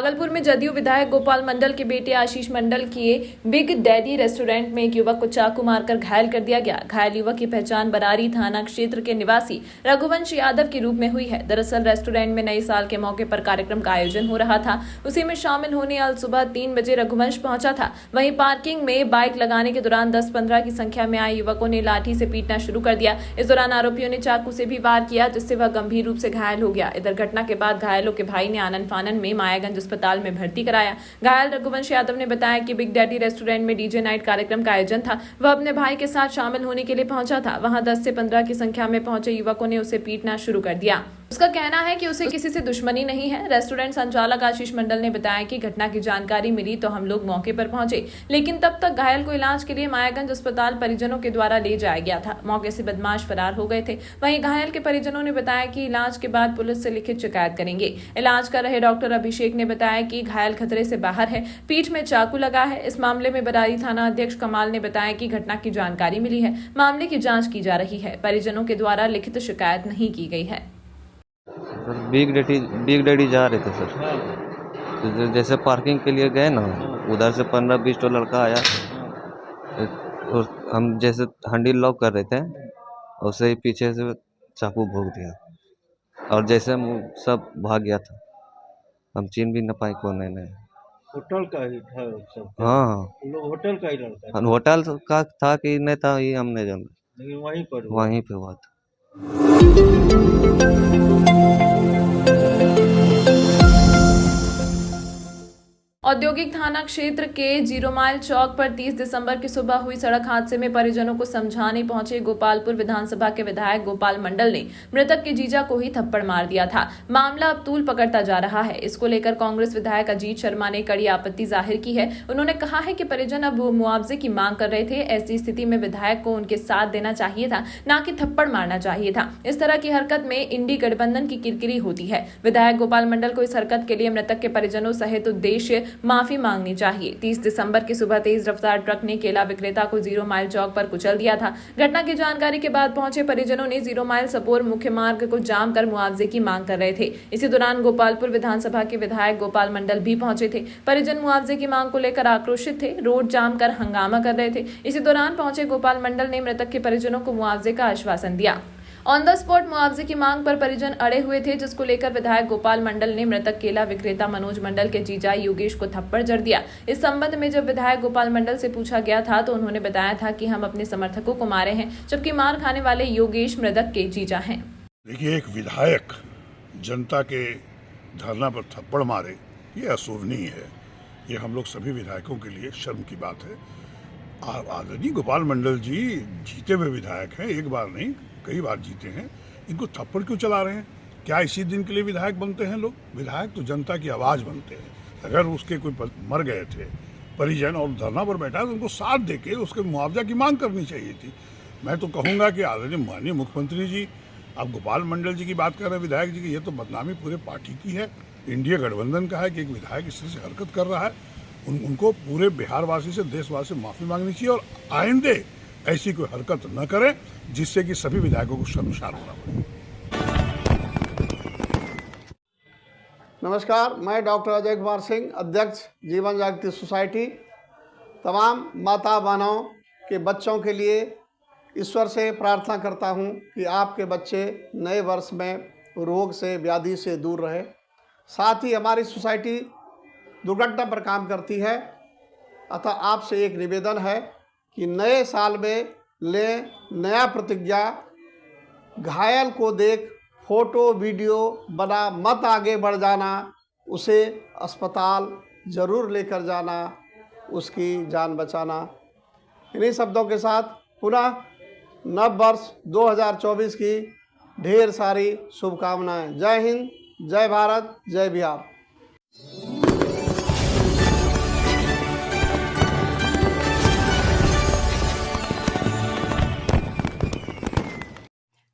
भागलपुर में जदयू विधायक गोपाल मंडल के बेटे आशीष मंडल के बिग डैडी रेस्टोरेंट में एक युवक को चाकू मारकर घायल कर दिया गया। घायल युवक की पहचान बरारी थाना क्षेत्र के निवासी रघुवंश यादव के रूप में हुई है। दरअसल रेस्टोरेंट में नए साल के मौके पर कार्यक्रम का आयोजन हो रहा था। उसी में शामिल होने आज सुबह 3 बजे रघुवंश पहुंचा था। वहीं पार्किंग में बाइक लगाने के दौरान 10-15 की संख्या में आए युवकों ने लाठी से पीटना शुरू कर दिया। इस दौरान आरोपियों ने चाकू से भी वार किया, जिससे वह गंभीर रूप से घायल हो गया। इधर घटना के बाद घायलों के भाई ने आनन फानन में मायागंज अस्पताल में भर्ती कराया। घायल रघुवंश यादव ने बताया कि बिग डैडी रेस्टोरेंट में डीजे नाइट कार्यक्रम का आयोजन था। वह अपने भाई के साथ शामिल होने के लिए पहुंचा था। वहां 10 से 15 की संख्या में पहुंचे युवकों ने उसे पीटना शुरू कर दिया। उसका कहना है कि उसे किसी से दुश्मनी नहीं है। रेस्टोरेंट संचालक आशीष मंडल ने बताया कि घटना की जानकारी मिली तो हम लोग मौके पर पहुंचे, लेकिन तब तक घायल को इलाज के लिए मायागंज अस्पताल परिजनों के द्वारा ले जाया गया था। मौके से बदमाश फरार हो गए थे। वहीं घायल के परिजनों ने बताया कि इलाज के बाद पुलिस से लिखित शिकायत करेंगे। इलाज कर रहे डॉक्टर अभिषेक ने बताया कि घायल खतरे से बाहर है, पीठ में चाकू लगा है। इस मामले में बरारी थाना अध्यक्ष कमाल ने बताया कि घटना की जानकारी मिली है, मामले की जांच की जा रही है। परिजनों के द्वारा लिखित शिकायत नहीं की गई है। सर बिग डैडी जा रहे थे सर। तो जैसे पार्किंग के लिए गए ना, उधर से 15-20 तो लड़का आया और हम जैसे हैंडल लॉक कर रहे थे, उससे ही पीछे से चाकू भोंक दिया और जैसे हम सब भाग गया था। हम चिन्ह भी न पाए कौन है नहीं। होटल का ही था सब? हाँ हाँ, लोग होटल का ही लड़का था? होटल का था कि नहीं था ये हमने जाना, लेकिन वहीं पर वहीं पे हुआ था। औद्योगिक थाना क्षेत्र के 0 माइल चौक पर 30 दिसंबर की सुबह हुई सड़क हादसे में परिजनों को समझाने पहुंचे गोपालपुर विधानसभा के विधायक गोपाल मंडल ने मृतक के जीजा को ही थप्पड़ मार दिया था। मामला अब तूल पकड़ता जा रहा है। इसको लेकर कांग्रेस विधायक अजीत शर्मा ने कड़ी आपत्ति जाहिर की है। उन्होंने कहा है कि परिजन अब मुआवजे की मांग कर रहे थे। ऐसी स्थिति में विधायक को उनके साथ देना चाहिए था, न कि थप्पड़ मारना चाहिए था। इस तरह की हरकत में इंडी गठबंधन की किरकिरी होती है। विधायक गोपाल मंडल को इस हरकत के लिए मृतक के परिजनों सहित उद्देश्य माफी मांगनी चाहिए। 30 दिसंबर की सुबह तेज रफ्तार ट्रक ने केला विक्रेता को 0 माइल चौक पर कुचल दिया था। घटना की जानकारी के बाद पहुंचे परिजनों ने 0 माइल सपोर मुख्य मार्ग को जाम कर मुआवजे की मांग कर रहे थे। इसी दौरान गोपालपुर विधानसभा के विधायक गोपाल मंडल भी पहुंचे थे। परिजन मुआवजे की मांग को लेकर आक्रोशित थे, रोड जाम कर हंगामा कर रहे थे। इसी दौरान पहुंचे गोपाल मंडल ने मृतक के परिजनों को मुआवजे का आश्वासन दिया। ऑन द स्पॉट मुआवजे की मांग पर परिजन अड़े हुए थे, जिसको लेकर विधायक गोपाल मंडल ने मृतक केला विक्रेता मनोज मंडल के जीजा योगेश को थप्पड़ जड़ दिया। इस संबंध में जब विधायक गोपाल मंडल से पूछा गया था तो उन्होंने बताया था कि हम अपने समर्थकों को मारे हैं, जबकि मार खाने वाले योगेश मृतक के जीजा हैं। देखिए, एक विधायक जनता के धरना पर थप्पड़ मारे, ये अशोभनीय है। ये हम लोग सभी विधायकों के लिए शर्म की बात है। आदरणीय गोपाल मंडल जी जीते हुए विधायक हैं, एक बार नहीं कई बार जीते हैं। इनको थप्पड़ क्यों चला रहे हैं? क्या इसी दिन के लिए विधायक बनते हैं लोग? विधायक तो जनता की आवाज़ बनते हैं। अगर उसके कोई मर गए थे परिजन और धरना पर बैठा है तो उनको साथ देके उसके मुआवजा की मांग करनी चाहिए थी। मैं तो कहूँगा कि आदरणीय माननीय मुख्यमंत्री जी, आप गोपाल मंडल जी की बात कर रहे हैं विधायक जी की, ये तो बदनामी पूरे पार्टी की है, इंडिया गठबंधन का है कि एक विधायक इस तरह से हरकत कर रहा है। उनको पूरे बिहारवासी से, देशवासी से माफ़ी मांगनी चाहिए और आइंदे ऐसी कोई हरकत न करें जिससे कि सभी विधायकों को शर्मसार होना पड़े। नमस्कार, मैं डॉक्टर अजय कुमार सिंह, अध्यक्ष जीवन जागृति सोसाइटी। तमाम माता बहनों के बच्चों के लिए ईश्वर से प्रार्थना करता हूं कि आपके बच्चे नए वर्ष में रोग से, व्याधि से दूर रहे। साथ ही हमारी सोसाइटी दुर्घटना पर काम करती है, अतः आपसे एक निवेदन है कि नए साल में लें नया प्रतिज्ञा। घायल को देख फोटो वीडियो बना मत आगे बढ़ जाना, उसे अस्पताल ज़रूर लेकर जाना, उसकी जान बचाना। इन्हीं शब्दों के साथ पुनः नव वर्ष 2024 की ढेर सारी शुभकामनाएं। जय हिंद, जय भारत, जय बिहार।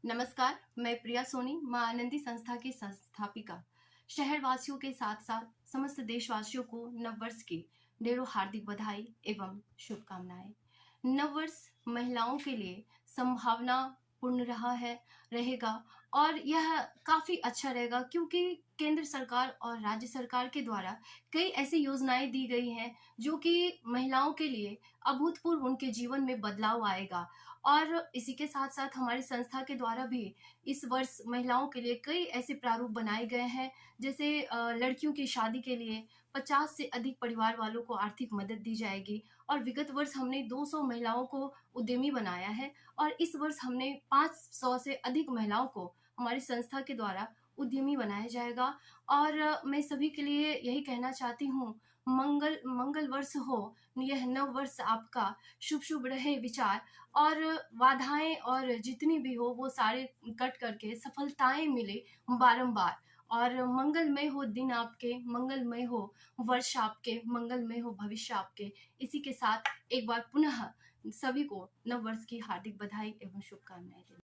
नमस्कार, मैं प्रिया सोनी, मां आनंदी संस्था की संस्थापिका। शहरवासियों के साथ साथ समस्त देशवासियों को नववर्ष की ढेरों हार्दिक बधाई एवं शुभकामनाएं। नववर्ष महिलाओं के लिए संभावना पूर्ण रहा है, रहेगा और यह काफ़ी अच्छा रहेगा, क्योंकि केंद्र सरकार और राज्य सरकार के द्वारा कई ऐसी योजनाएं दी गई हैं जो कि महिलाओं के लिए अभूतपूर्व उनके जीवन में बदलाव आएगा। और इसी के साथ साथ हमारी संस्था के द्वारा भी इस वर्ष महिलाओं के लिए कई ऐसे प्रारूप बनाए गए हैं, जैसे लड़कियों की शादी के लिए 50 से अधिक परिवार वालों को आर्थिक मदद दी जाएगी। और विगत वर्ष हमने 200 महिलाओं को उद्यमी बनाया है, और इस वर्ष हमने 500 से अधिक महिलाओं को हमारी संस्था के द्वारा उद्यमी बनाया जाएगा। और मैं सभी के लिए यही कहना चाहती हूँ, मंगल वर्ष हो, यह नव वर्ष आपका शुभ शुभ रहे विचार, और बाधाएं और जितनी भी हो वो सारे कट करके सफलताएं मिले बारंबार, और मंगलमय हो दिन आपके, मंगलमय हो वर्ष आपके, मंगलमय हो भविष्य आपके। इसी के साथ एक बार पुनः सभी को नव वर्ष की हार्दिक बधाई एवं शुभकामनाएं दें।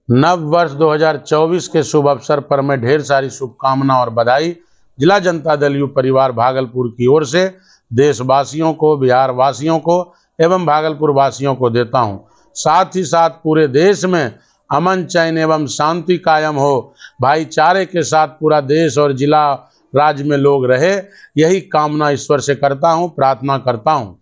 नव वर्ष 2024 के शुभ अवसर पर मैं ढेर सारी शुभकामना और बधाई जिला जनता दल यू परिवार भागलपुर की ओर से देशवासियों को, बिहार वासियों को एवं भागलपुर वासियों को देता हूं। साथ ही साथ पूरे देश में अमन, चैन एवं शांति कायम हो, भाईचारे के साथ पूरा देश और जिला राज्य में लोग रहे, यही कामना ईश्वर से करता हूं, प्रार्थना करता हूं।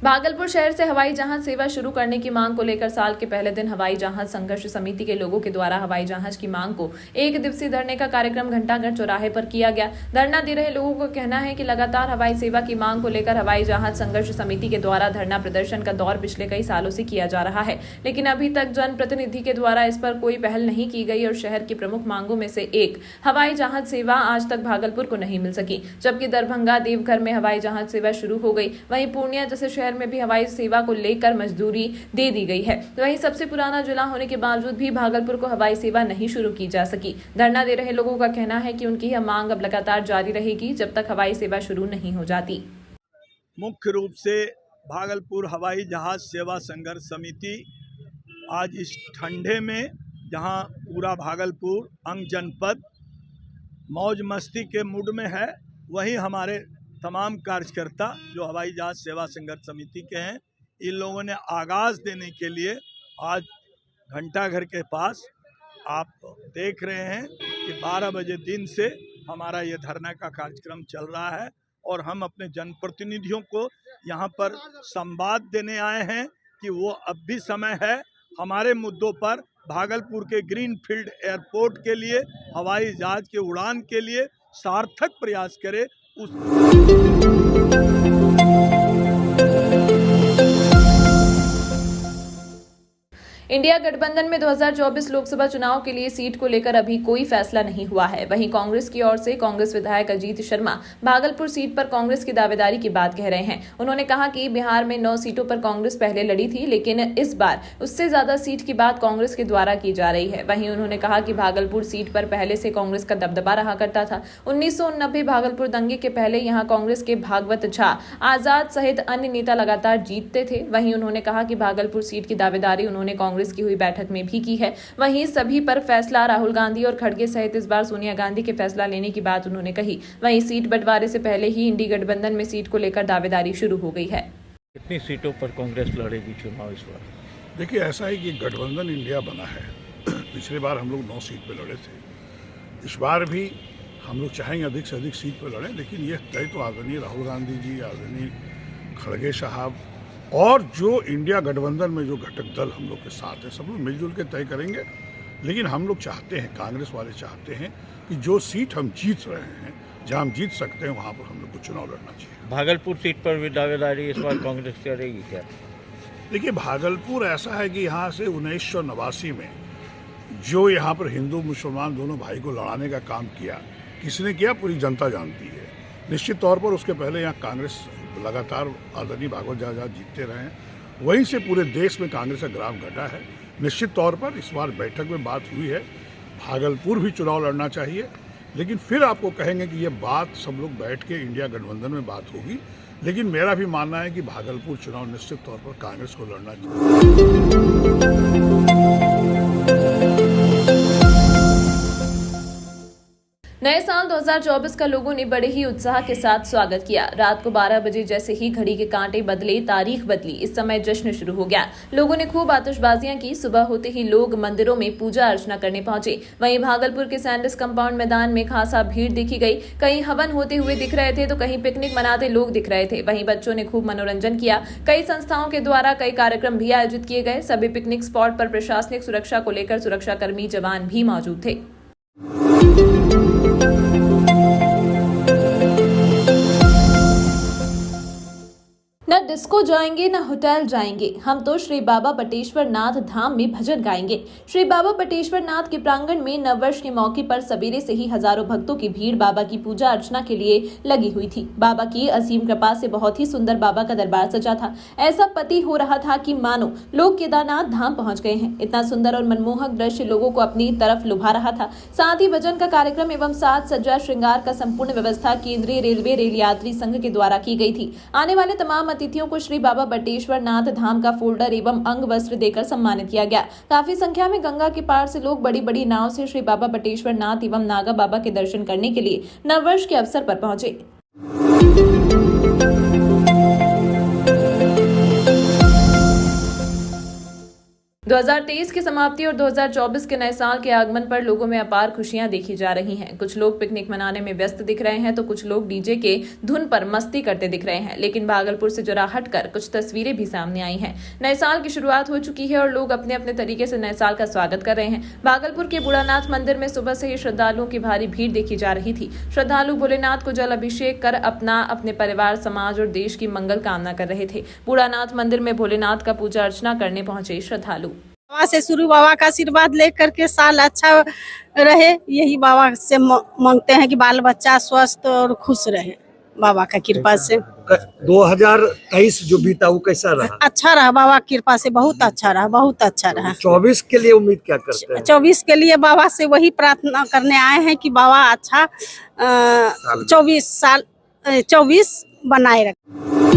भागलपुर शहर से हवाई जहाज सेवा शुरू करने की मांग को लेकर साल के पहले दिन हवाई जहाज संघर्ष समिति के लोगों के द्वारा हवाई जहाज की मांग को एक दिवसीय धरने का कार्यक्रम घंटाघर चौराहे पर किया गया। धरना दे रहे लोगों का कहना है कि लगातार हवाई सेवा की मांग को लेकर हवाई जहाज संघर्ष समिति के द्वारा धरना प्रदर्शन का दौर पिछले कई सालों से किया जा रहा है, लेकिन अभी तक जनप्रतिनिधि के द्वारा इस पर कोई पहल नहीं की गई और शहर की प्रमुख मांगों में से एक हवाई जहाज सेवा आज तक भागलपुर को नहीं मिल सकी। जबकि दरभंगा, देवघर में हवाई जहाज सेवा शुरू हो गई, वहीं पूर्णिया जैसे शहर में भी हवाई सेवा को लेकर मजदूरी दे दी गई है। वहीं सबसे पुराना जिला होने के बावजूद भी भागलपुर को हवाई सेवा नहीं शुरू की जा सकी। धरना दे रहे लोगों का कहना है कि उनकी यह मांग अब लगातार जारी रहेगी जब तक हवाई सेवा शुरू नहीं हो जाती। मुख्य रूप से भागलपुर हवाई जहाज सेवा संघर्ष समिति आज इस ठंडे में, जहां पूरा भागलपुर अंग जनपद मौज मस्ती के मूड में है, वहीं हमारे तमाम कार्यकर्ता जो हवाई जहाज सेवा संघर्ष समिति के हैं, इन लोगों ने आगाज़ देने के लिए आज घंटाघर के पास आप देख रहे हैं कि 12 बजे दिन से हमारा ये धरना का कार्यक्रम चल रहा है, और हम अपने जनप्रतिनिधियों को यहाँ पर संवाद देने आए हैं कि वो अब भी समय है हमारे मुद्दों पर, भागलपुर के ग्रीनफील्ड एयरपोर्ट के लिए, हवाई जहाज के उड़ान के लिए सार्थक प्रयास करे। इंडिया गठबंधन में 2024 लोकसभा चुनाव के लिए सीट को लेकर अभी कोई फैसला नहीं हुआ है। वहीं कांग्रेस की ओर से कांग्रेस विधायक अजीत शर्मा भागलपुर सीट पर कांग्रेस की दावेदारी की बात कह रहे हैं। उन्होंने कहा कि बिहार में 9 सीटों पर कांग्रेस पहले लड़ी थी, लेकिन इस बार उससे ज्यादा सीट की बात कांग्रेस के द्वारा की जा रही है। वहीं उन्होंने कहा कि भागलपुर सीट पर पहले से कांग्रेस का दबदबा रहा करता था। 1989 भागलपुर दंगे के पहले यहाँ कांग्रेस के भागवत झा, आजाद सहित अन्य नेता लगातार जीतते थे। वहीं उन्होंने कहा कि भागलपुर सीट की दावेदारी उन्होंने कांग्रेस की हुई बैठक में भी की है। वहीं सभी पर फैसला राहुल गांधी और खड़गे सहित इस बार सोनिया गांधी के फैसला लेने की बात उन्होंने कही। वहीं सीट बंटवारे से पहले ही इंडी गठबंधन में सीट को लेकर दावेदारी शुरू हो गई है। कितनी सीटों पर कांग्रेस लड़ेगी चुनाव इस बार? देखिए, ऐसा है कि गठबंधन इंडिया बना है। पिछली बार हम लोग 9 सीट पे लड़े थे, इस बार भी हम लोग चाहेंगे अधिक से अधिक सीट पे लड़ें, लेकिन यह तय तो आदरणीय राहुल गांधी जी, आदरणीय खड़गे साहब और जो इंडिया गठबंधन में जो घटक दल हम लोग के साथ है, सब लोग मिलजुल के तय करेंगे। लेकिन हम लोग चाहते हैं, कांग्रेस वाले चाहते हैं कि जो सीट हम जीत रहे हैं, जहां हम जीत सकते हैं, वहां पर हम लोग को चुनाव लड़ना चाहिए। भागलपुर सीट पर भी दावेदारी इस बार कांग्रेस करेगी क्या? देखिए, भागलपुर ऐसा है कि यहाँ से 1989 में जो यहाँ पर हिंदू मुसलमान दोनों भाई को लड़ाने का काम किया, किसने किया पूरी जनता जानती है। निश्चित तौर पर उसके पहले यहाँ कांग्रेस लगातार आदरणीय भागवत झा जीतते रहे हैं, वहीं से पूरे देश में कांग्रेस का ग्राफ घटा है। निश्चित तौर पर इस बार बैठक में बात हुई है, भागलपुर भी चुनाव लड़ना चाहिए, लेकिन फिर आपको कहेंगे कि ये बात सब लोग बैठ के इंडिया गठबंधन में बात होगी। लेकिन मेरा भी मानना है कि भागलपुर चुनाव निश्चित तौर पर कांग्रेस को लड़ना चाहिए। नए साल 2024 का लोगों ने बड़े ही उत्साह के साथ स्वागत किया। रात को 12 बजे जैसे ही घड़ी के कांटे बदले, तारीख बदली, इस समय जश्न शुरू हो गया। लोगों ने खूब आतिशबाजियां की। सुबह होते ही लोग मंदिरों में पूजा अर्चना करने पहुंचे। वहीं भागलपुर के सैंडिस कंपाउंड मैदान में खासा भीड़ देखी गई। कहीं हवन होते हुए दिख रहे थे तो कहीं पिकनिक मनाते लोग दिख रहे थे। वहीं बच्चों ने खूब मनोरंजन किया। कई संस्थाओं के द्वारा कई कार्यक्रम भी आयोजित किए गए। सभी पिकनिक स्पॉट पर प्रशासनिक सुरक्षा को लेकर सुरक्षाकर्मी जवान भी मौजूद थे। न डिस्को जाएंगे न होटल जाएंगे, हम तो श्री बाबा बटेश्वर नाथ धाम में भजन गाएंगे। श्री बाबा बटेश्वर नाथ के प्रांगण में नववर्ष के मौके पर सवेरे से ही हजारों भक्तों की भीड़ बाबा की पूजा अर्चना के लिए लगी हुई थी। बाबा की असीम कृपा से बहुत ही सुंदर बाबा का दरबार सजा था। ऐसा प्रतीत हो रहा था कि मानो लोग केदारनाथ धाम पहुंच गए हैं। इतना सुंदर और मनमोहक दृश्य लोगों को अपनी तरफ लुभा रहा था। साथ ही भजन का कार्यक्रम एवं साज सज्जा श्रृंगार का संपूर्ण व्यवस्था केंद्रीय रेलवे रेल यात्री संघ के द्वारा की गई थी। आने वाले तमाम अतिथियों को श्री बाबा बटेश्वर नाथ धाम का फोल्डर एवं अंग वस्त्र देकर सम्मानित किया गया। काफी संख्या में गंगा के पार से लोग बड़ी बड़ी नाव से श्री बाबा बटेश्वर नाथ एवं नागा बाबा के दर्शन करने के लिए नववर्ष के अवसर पर पहुंचे। 2023 की समाप्ति और 2024 के नए साल के आगमन पर लोगों में अपार खुशियां देखी जा रही हैं। कुछ लोग पिकनिक मनाने में व्यस्त दिख रहे हैं तो कुछ लोग डीजे के धुन पर मस्ती करते दिख रहे हैं। लेकिन भागलपुर से जरा हटकर कुछ तस्वीरें भी सामने आई हैं। नए साल की शुरुआत हो चुकी है और लोग अपने अपने तरीके से नए साल का स्वागत कर रहे हैं। भागलपुर के बूढ़ानाथ मंदिर में सुबह से ही श्रद्धालुओं की भारी भीड़ देखी जा रही थी। श्रद्धालु भोलेनाथ को जल अभिषेक कर अपने परिवार, समाज और देश की मंगल कामना कर रहे थे। बूढ़ानाथ मंदिर में भोलेनाथ का पूजा अर्चना करने पहुंचे श्रद्धालु। बाबा से शुरू बाबा का आशीर्वाद लेकर के साल अच्छा रहे, यही बाबा से मांगते हैं कि बाल बच्चा स्वस्थ और खुश रहे। बाबा का कृपा से 2023 जो बीता वो कैसा रहा? अच्छा रहा, बाबा की कृपा से बहुत अच्छा रहा, बहुत अच्छा रहा। 24 के लिए उम्मीद क्या करते हैं? 24 के लिए बाबा से वही प्रार्थना करने आए हैं कि बाबा अच्छा 24 बनाए रखें।